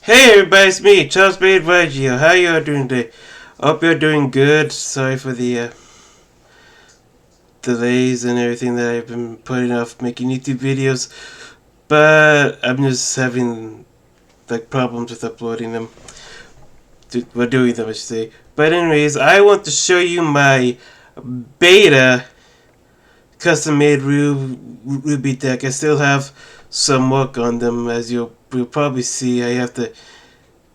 Hey everybody, it's me, chargebladeygo here. How you all doing today? Hope you're doing good. Sorry for the delays and everything that I've been putting off making YouTube videos, but I'm just having like problems with uploading them. We're doing them, I should say. But anyways, I want to show you my beta custom-made RWBY deck. I still have some work on them, as you'll probably see. I have to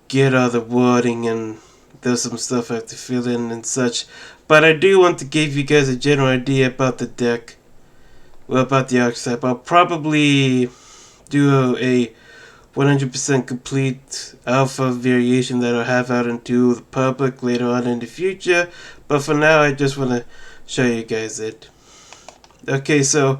get all the wording and there's some stuff I have to fill in and such. But I do want to give you guys a general idea about the deck. Well, about the archetype. I'll probably do a 100% complete alpha variation that I'll have out into the public later on in the future. But for now, I just want to show you guys it. Okay, so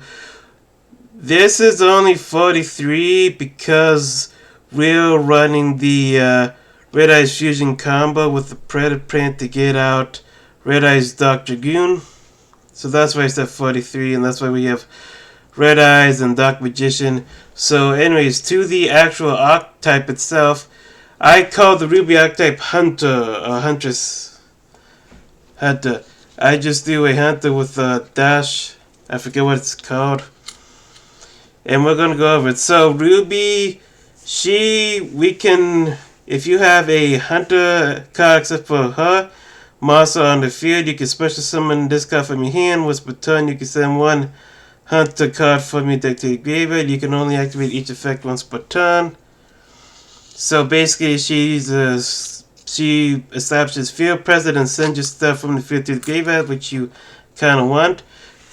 this is only 43 because we're running the Red Eyes Fusion combo with the Predator Print to get out Red Eyes Dark Dragoon. So that's why it's at 43, and that's why we have Red Eyes and Dark Magician. So anyways, to the actual archetype itself, I call the RWBY archetype Hunter or Huntress. Hunter. I just do a Hunter with a dash. I forget what it's called. And we're going to go over it. So RWBY, we can... If you have a Hunter card except for her monster on the field, you can special summon this card from your hand. Once per turn, you can send one Hunter card from your deck to the graveyard. You can only activate each effect once per turn. So basically, she establishes field presence and sends your stuff from the field to the graveyard, which you kind of want.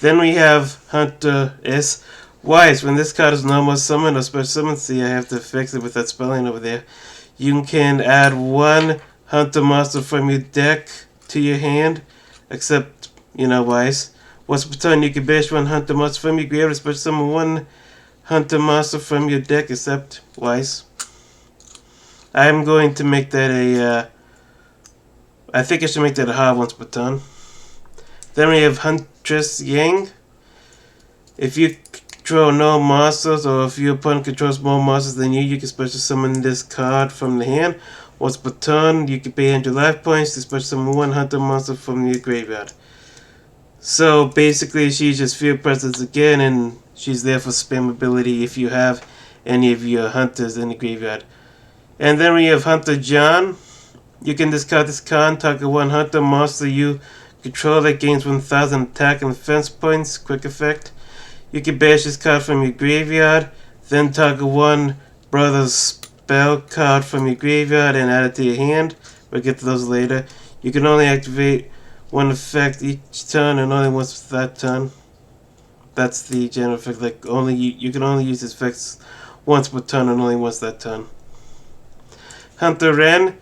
Then we have Hunter S. Wise. When this card is normal summon or special summon, see I have to fix it with that spelling over there. You can add one Hunter monster from your deck to your hand, except, Wise. Once per turn, you can banish one Hunter monster from your graveyard, special summon one Hunter monster from your deck, except Wise. I'm going to make that I think I should make that a hard once per turn. Then we have Huntress Yang. If you control no monsters, or if your opponent controls more monsters than you can special summon this card from the hand. Once per turn, you can pay 100 life points to special summon one Hunter monster from your graveyard. So basically, she's just field presence again, and she's there for spam ability if you have any of your hunters in the graveyard. And then we have Hunter John. You can discard this card, target one Hunter monster you control that gains 1000 attack and defense points. Quick effect. You can banish this card from your graveyard, then target one Brother's Spell card from your graveyard and add it to your hand. We'll get to those later. You can only activate one effect each turn and only once that turn. That's the general effect. Like you can only use this effect once per turn and only once that turn. Hunter Ren.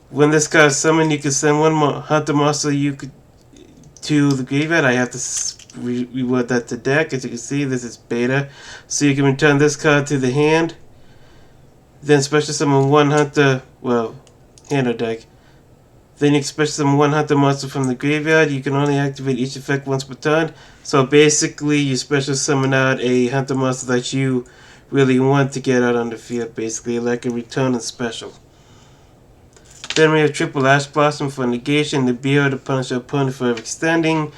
When this card is summoned, you can send one more Hunter monster to the graveyard. I have to reword that to deck. As you can see, this is beta. So you can return this card to the hand. Then special summon one Hunter, hand or deck. Then you can special summon one Hunter monster from the graveyard. You can only activate each effect once per turn. So basically, you special summon out a Hunter monster that you really want to get out on the field. Basically, like a return and special. Then we have Triple Ash Blossom for negation, the Beard to punish your opponent for extending.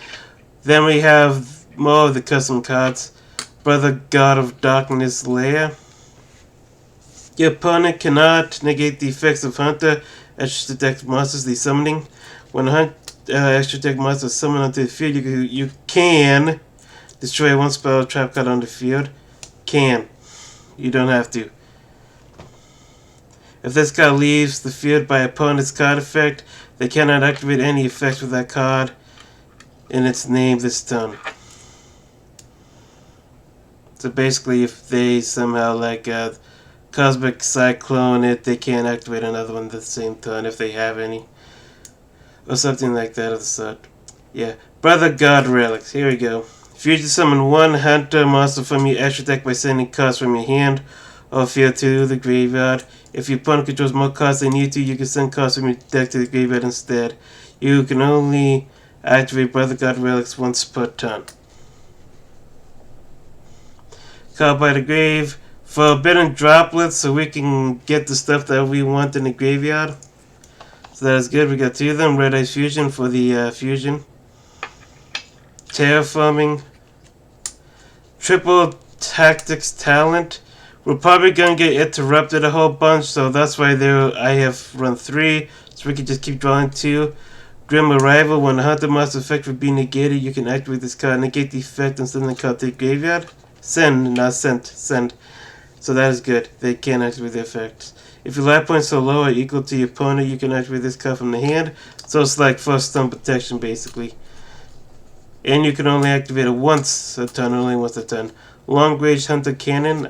Then we have more of the custom cards. Brother God of Darkness Lair. Your opponent cannot negate the effects of Hunter extra deck monsters, the summoning. When a extra deck monster is summoned onto the field, you can destroy one spell trap card on the field. Can. You don't have to. If this card leaves the field by opponent's card effect, they cannot activate any effects with that card in its name this turn. So basically, if they somehow Cosmic Cyclone it, they can't activate another one the same turn if they have any. Or something like that of the sort. Yeah. Brother God Relics. Here we go. Fusion summon one Hunter monster from your extra deck by sending cards from your hand or field to the graveyard. If your opponent controls more cards than you do, you can send cards from your deck to the graveyard instead. You can only activate Brother God Relics once per turn. Called by the Grave. forbidden droplets, so we can get the stuff that we want in the graveyard. So that is good. We got 2 of them. Red Ice Fusion for the fusion. Terraforming. Triple Tactics Talent. We're probably going to get interrupted a whole bunch, so that's why I have run 3, so we can just keep drawing 2. Grim Arrival. When the Hunter Monster effect would be negated, you can activate this card, negate the effect, and send the card to the graveyard. Send, not sent. Send. So that is good. They can't activate the effect. If your life points are low or equal to your opponent, you can activate this card from the hand. So it's like first stun protection, basically. And you can only activate it once a turn, only once a turn. Long Range Hunter Cannon.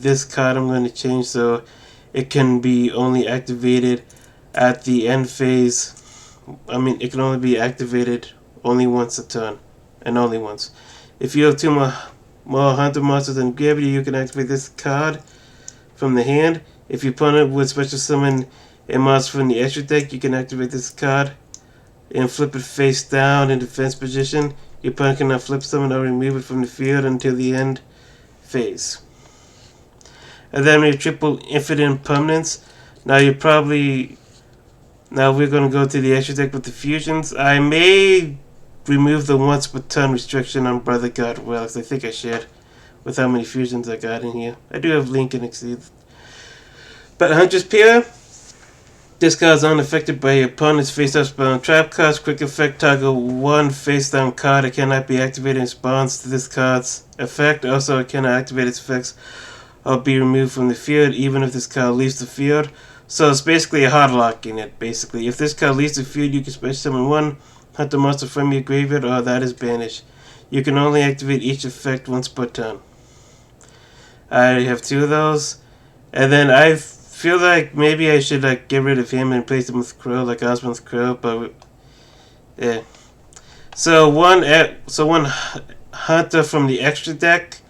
This card I'm gonna change so it can be only activated at the end phase. It can only be activated only once a turn, and only once. If you have 2 more Hunter monsters in gravity, you can activate this card from the hand. If your opponent would special summon a monster from the extra deck, you can activate this card and flip it face down in defense position. Your opponent cannot flip summon or remove it from the field until the end phase. And then we have triple infinite permanence. Now we're going to go to the extra deck with the fusions. I may remove the once per turn restriction on Brother God Relics. I think I should, with how many fusions I got in here. I do have Link and Exceed. But Hunter's Peer. This card is unaffected by your opponent's face-up spell and trap cards. Quick effect, target 1 face-down card. It cannot be activated in response to this card's effect. Also, it cannot activate its effects or be removed from the field, even if this card leaves the field. So it's basically a hard lock in it, basically. If this card leaves the field, you can special summon 1 Hunter monster from your graveyard, or that is banished. You can only activate each effect once per turn. I have 2 of those. And then I feel like maybe I should get rid of him and replace him with Crow, like Osmond's Crow, but yeah. So one Hunter from the extra deck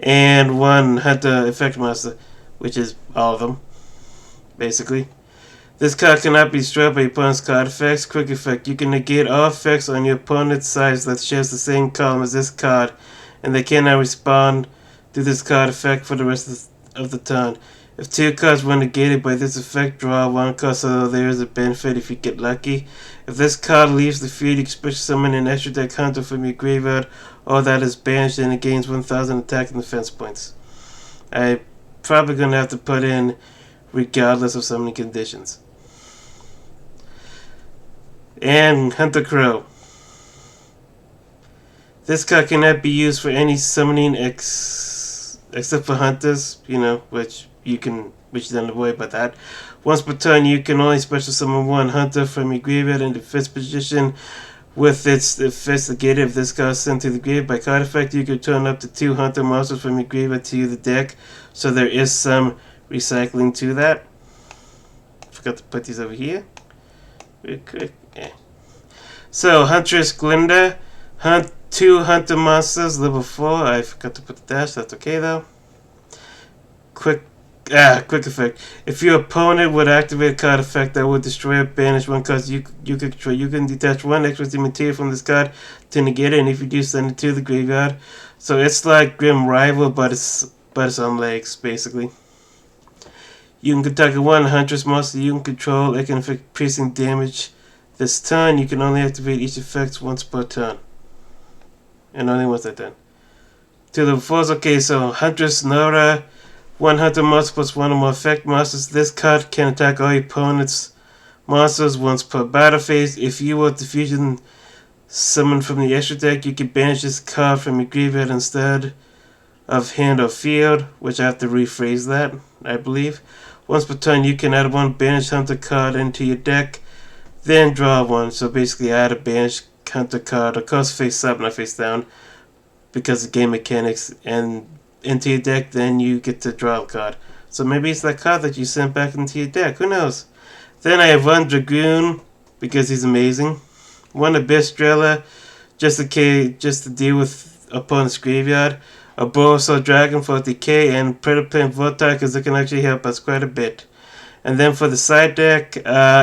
and 1 Hunter effect monster, which is all of them, basically. This card cannot be destroyed by your opponent's card effects. Quick effect. You can negate all effects on your opponent's side that shares the same column as this card, and they cannot respond to this card effect for the rest of the turn. If 2 cards were negated by this effect, draw 1 card, so there is a benefit if you get lucky. If this card leaves the field, you can special summon an extra deck Hunter from your graveyard, or that is banished and it gains 1000 attack and defense points. I'm probably going to have to put in regardless of summoning conditions. And Hunter Crow. This card cannot be used for any summoning except for hunters, which is unavoidable by that. Once per turn, you can only special summon 1 hunter from your graveyard in defense position with its effects negated. If this card is sent to the graveyard by card effect, you can turn up to 2 hunter monsters from your graveyard to the deck. So there is some recycling to that. Forgot to put these over here. Real quick. Yeah. So Huntress Glinda, 2 hunter monsters, level 4. I forgot to put the dash. That's okay though. Quick effect. If your opponent would activate a card effect that would destroy or banish 1 card you control, you can detach 1 extra material from this card to negate it, and if you do, send it to the graveyard. So it's like Grim Rival, but it's on legs, basically. You can target 1 Huntress monster you can control. It can inflict piercing damage this turn. You can only activate each effect once per turn, and only once a turn. To the 4s, okay, so Huntress Nora. 1 hunter monster plus 1 or more effect monsters. This card can attack all your opponent's monsters once per battle phase. If you were to fusion summon from the extra deck, you can banish this card from your graveyard instead of hand or field, which I have to rephrase that, I believe. Once per turn, you can add 1 banished hunter card into your deck, then draw 1. So basically, add a banished hunter card, of course face up, not face down, because of game mechanics, and into your deck, then you get to draw a card. So maybe it's that card that you sent back into your deck. Who knows? Then I have 1 Dragoon, because he's amazing. 1 Abyss Driller, just to deal with opponent's graveyard. A Boros Dragon for decay, and Predator Vortex, because it can actually help us quite a bit. And then for the side deck,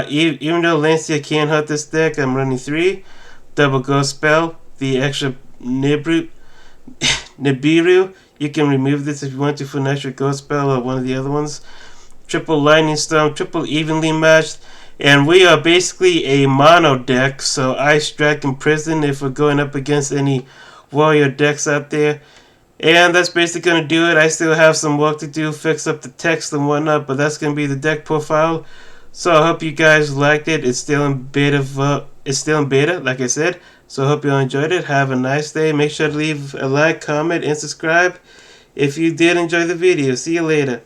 even though Lancia can't hurt this deck, I'm running 3. Double Ghost Spell, the extra Nibiru. You can remove this if you want to for an extra ghost spell or one of the other ones. Triple lightning storm, triple evenly matched. And we are basically a mono deck, so Ice Dragon Prison if we're going up against any warrior decks out there. And that's basically going to do it. I still have some work to do, fix up the text and whatnot, but that's going to be the deck profile. So I hope you guys liked it. It's still in beta, like I said. So I hope you all enjoyed it. Have a nice day. Make sure to leave a like, comment, and subscribe if you did enjoy the video. See you later.